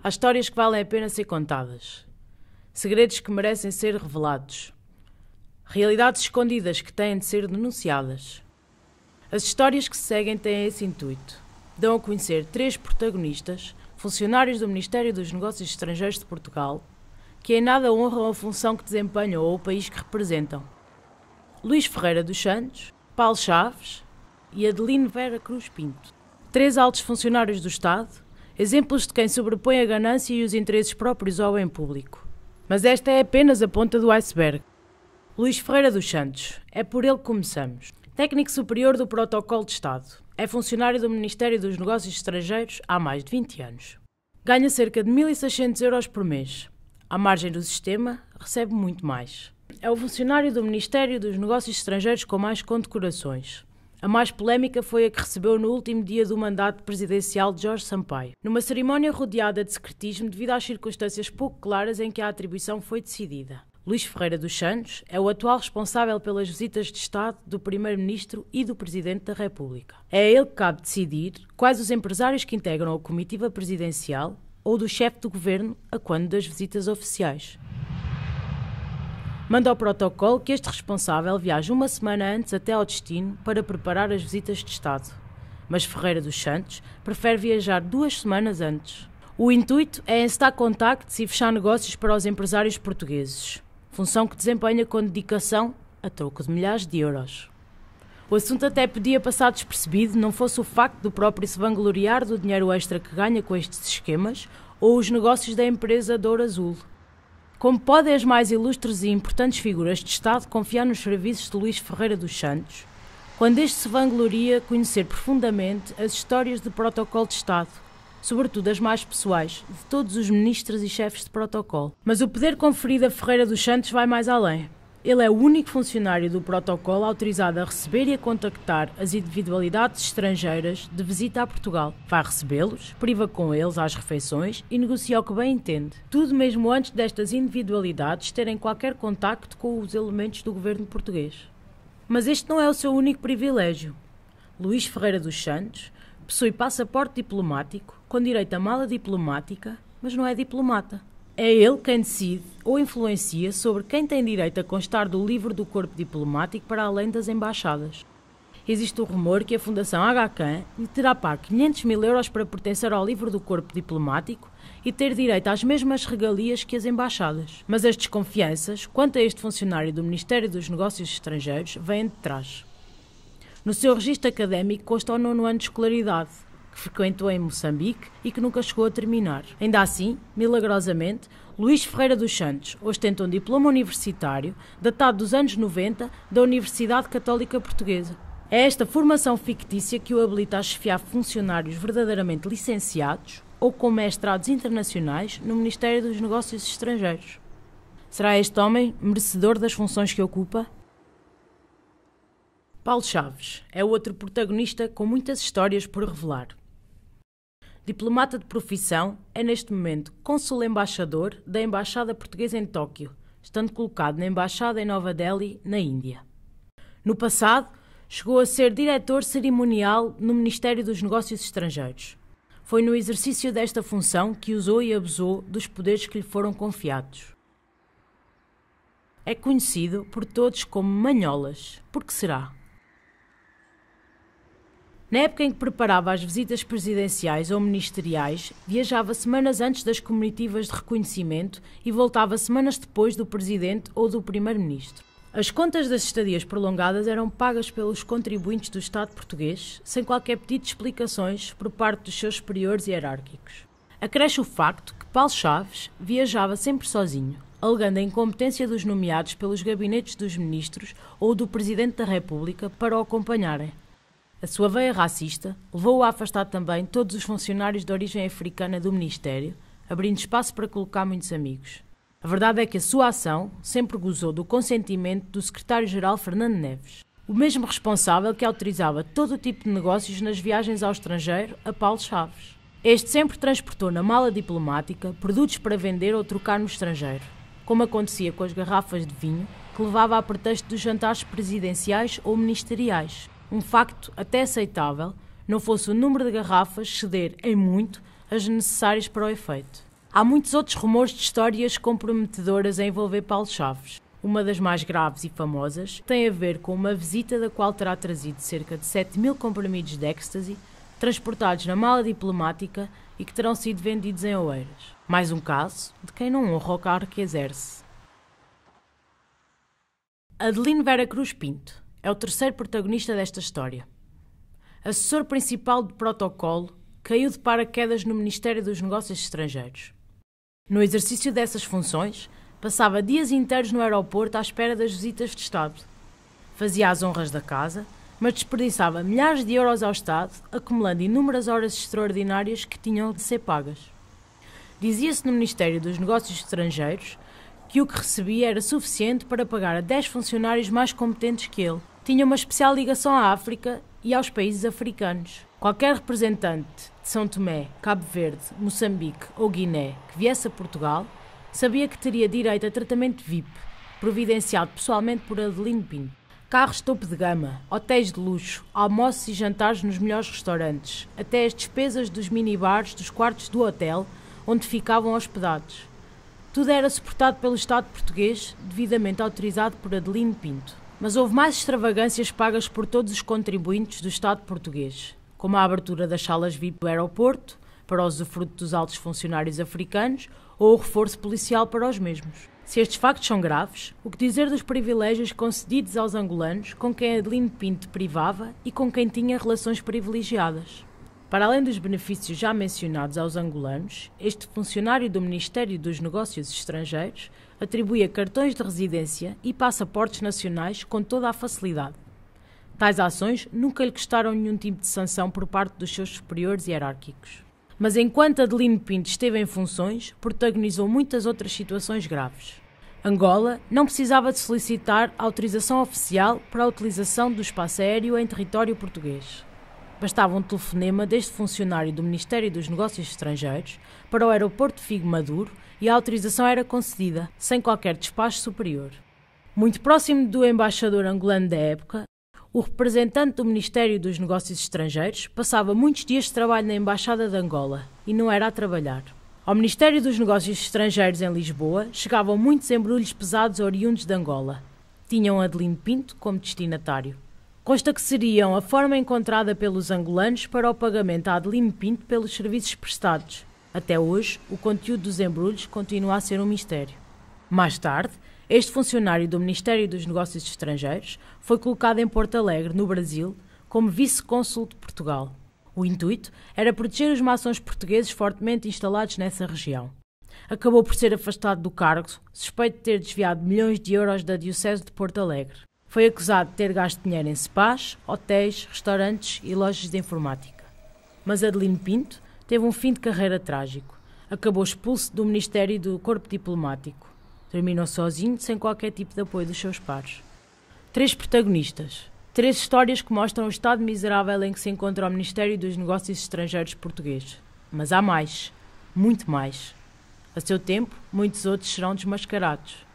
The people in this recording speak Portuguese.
Há histórias que valem a pena ser contadas, segredos que merecem ser revelados, realidades escondidas que têm de ser denunciadas. As histórias que se seguem têm esse intuito. Dão a conhecer 3 protagonistas, funcionários do Ministério dos Negócios Estrangeiros de Portugal, que em nada honram a função que desempenham ou o país que representam. Luís Ferreira dos Santos, Paulo Chaves e Adelino Vera Cruz Pinto. 3 altos funcionários do Estado, exemplos de quem sobrepõe a ganância e os interesses próprios ao bem público. Mas esta é apenas a ponta do iceberg. Luís Ferreira dos Santos, é por ele que começamos. Técnico superior do Protocolo de Estado. É funcionário do Ministério dos Negócios Estrangeiros há mais de 20 anos. Ganha cerca de 1.600 euros por mês. À margem do sistema, recebe muito mais. É o funcionário do Ministério dos Negócios Estrangeiros com mais condecorações. A mais polémica foi a que recebeu no último dia do mandato presidencial de Jorge Sampaio, numa cerimónia rodeada de secretismo devido às circunstâncias pouco claras em que a atribuição foi decidida. Luís Ferreira dos Santos é o atual responsável pelas visitas de Estado do Primeiro-Ministro e do Presidente da República. É a ele que cabe decidir quais os empresários que integram a comitiva presidencial ou do chefe do governo a quando das visitas oficiais. Manda ao protocolo que este responsável viaje uma semana antes até ao destino para preparar as visitas de Estado. Mas Ferreira dos Santos prefere viajar 2 semanas antes. O intuito é encetar contactos e fechar negócios para os empresários portugueses, função que desempenha com dedicação a troco de milhares de euros. O assunto até podia passar despercebido não fosse o facto do próprio se vangloriar do dinheiro extra que ganha com estes esquemas ou os negócios da empresa Douro Azul. Como podem as mais ilustres e importantes figuras de Estado confiar nos serviços de Luís Ferreira dos Santos, quando este se vangloria conhecer profundamente as histórias do protocolo de Estado, sobretudo as mais pessoais, de todos os ministros e chefes de protocolo. Mas o poder conferido a Ferreira dos Santos vai mais além. Ele é o único funcionário do protocolo autorizado a receber e a contactar as individualidades estrangeiras de visita a Portugal. Vai recebê-los, priva com eles às refeições e negocia o que bem entende. Tudo mesmo antes destas individualidades terem qualquer contacto com os elementos do governo português. Mas este não é o seu único privilégio. Luís Ferreira dos Santos possui passaporte diplomático, com direito a mala diplomática, mas não é diplomata. É ele quem decide ou influencia sobre quem tem direito a constar do livro do corpo diplomático para além das embaixadas. Existe o rumor que a Fundação HK lhe terá pago 500 mil euros para pertencer ao livro do corpo diplomático e ter direito às mesmas regalias que as embaixadas. Mas as desconfianças quanto a este funcionário do Ministério dos Negócios Estrangeiros vêm de trás. No seu registro académico consta o 9º ano de escolaridade, que frequentou em Moçambique e que nunca chegou a terminar. Ainda assim, milagrosamente, Luís Ferreira dos Santos ostenta um diploma universitário datado dos anos 90 da Universidade Católica Portuguesa. É esta formação fictícia que o habilita a chefiar funcionários verdadeiramente licenciados ou com mestrados internacionais no Ministério dos Negócios Estrangeiros. Será este homem merecedor das funções que ocupa? Paulo Chaves é outro protagonista com muitas histórias por revelar. Diplomata de profissão, é neste momento cônsul-embaixador da Embaixada Portuguesa em Tóquio, estando colocado na Embaixada em Nova Delhi, na Índia. No passado, chegou a ser diretor cerimonial no Ministério dos Negócios Estrangeiros. Foi no exercício desta função que usou e abusou dos poderes que lhe foram confiados. É conhecido por todos como Manholas. Por que será? Na época em que preparava as visitas presidenciais ou ministeriais, viajava semanas antes das comitivas de reconhecimento e voltava semanas depois do Presidente ou do Primeiro-Ministro. As contas das estadias prolongadas eram pagas pelos contribuintes do Estado português, sem qualquer pedido de explicações por parte dos seus superiores hierárquicos. Acresce o facto que Paulo Chaves viajava sempre sozinho, alegando a incompetência dos nomeados pelos gabinetes dos ministros ou do Presidente da República para o acompanharem. A sua veia racista levou-o a afastar também todos os funcionários de origem africana do Ministério, abrindo espaço para colocar muitos amigos. A verdade é que a sua ação sempre gozou do consentimento do secretário-geral Fernando Neves, o mesmo responsável que autorizava todo o tipo de negócios nas viagens ao estrangeiro a Paulo Chaves. Este sempre transportou na mala diplomática produtos para vender ou trocar no estrangeiro, como acontecia com as garrafas de vinho que levava a pretexto dos jantares presidenciais ou ministeriais. Um facto até aceitável, não fosse o número de garrafas ceder em muito as necessárias para o efeito. Há muitos outros rumores de histórias comprometedoras a envolver Paulo Chaves. Uma das mais graves e famosas tem a ver com uma visita da qual terá trazido cerca de 7.000 comprimidos de ecstasy, transportados na mala diplomática e que terão sido vendidos em Oeiras. Mais um caso de quem não honra o cargo que exerce. Adelino Vera Cruz Pinto é o terceiro protagonista desta história. Assessor principal de protocolo, caiu de paraquedas no Ministério dos Negócios Estrangeiros. No exercício dessas funções, passava dias inteiros no aeroporto à espera das visitas de Estado. Fazia as honras da casa, mas desperdiçava milhares de euros ao Estado, acumulando inúmeras horas extraordinárias que tinham de ser pagas. Dizia-se no Ministério dos Negócios Estrangeiros que o que recebia era suficiente para pagar a 10 funcionários mais competentes que ele. Tinha uma especial ligação à África e aos países africanos. Qualquer representante de São Tomé, Cabo Verde, Moçambique ou Guiné que viesse a Portugal sabia que teria direito a tratamento VIP, providenciado pessoalmente por Adelino Pinto. Carros topo de gama, hotéis de luxo, almoços e jantares nos melhores restaurantes, até as despesas dos minibares dos quartos do hotel onde ficavam hospedados. Tudo era suportado pelo Estado português, devidamente autorizado por Adelino Pinto. Mas houve mais extravagâncias pagas por todos os contribuintes do Estado português, como a abertura das salas VIP do aeroporto, para o usufruto dos altos funcionários africanos, ou o reforço policial para os mesmos. Se estes factos são graves, o que dizer dos privilégios concedidos aos angolanos com quem Adelino Pinto privava e com quem tinha relações privilegiadas? Para além dos benefícios já mencionados aos angolanos, este funcionário do Ministério dos Negócios Estrangeiros atribuía cartões de residência e passaportes nacionais com toda a facilidade. Tais ações nunca lhe custaram nenhum tipo de sanção por parte dos seus superiores hierárquicos. Mas enquanto Adelino Pinto esteve em funções, protagonizou muitas outras situações graves. Angola não precisava de solicitar autorização oficial para a utilização do espaço aéreo em território português. Bastava um telefonema deste funcionário do Ministério dos Negócios Estrangeiros para o aeroporto de Figo Maduro e a autorização era concedida, sem qualquer despacho superior. Muito próximo do embaixador angolano da época, o representante do Ministério dos Negócios Estrangeiros passava muitos dias de trabalho na Embaixada de Angola e não era a trabalhar. Ao Ministério dos Negócios Estrangeiros em Lisboa chegavam muitos embrulhos pesados oriundos de Angola. Tinham Adelino Pinto como destinatário. Consta que seriam a forma encontrada pelos angolanos para o pagamento a Adelino Pinto pelos serviços prestados. Até hoje, o conteúdo dos embrulhos continua a ser um mistério. Mais tarde, este funcionário do Ministério dos Negócios Estrangeiros foi colocado em Porto Alegre, no Brasil, como vice-cônsul de Portugal. O intuito era proteger os maçons portugueses fortemente instalados nessa região. Acabou por ser afastado do cargo, suspeito de ter desviado milhões de euros da Diocese de Porto Alegre. Foi acusado de ter gasto dinheiro em spas, hotéis, restaurantes e lojas de informática. Mas Adelino Pinto teve um fim de carreira trágico. Acabou expulso do Ministério e do Corpo Diplomático. Terminou sozinho, sem qualquer tipo de apoio dos seus pares. 3 protagonistas. 3 histórias que mostram o estado miserável em que se encontra o Ministério dos Negócios Estrangeiros português. Mas há mais. Muito mais. A seu tempo, muitos outros serão desmascarados.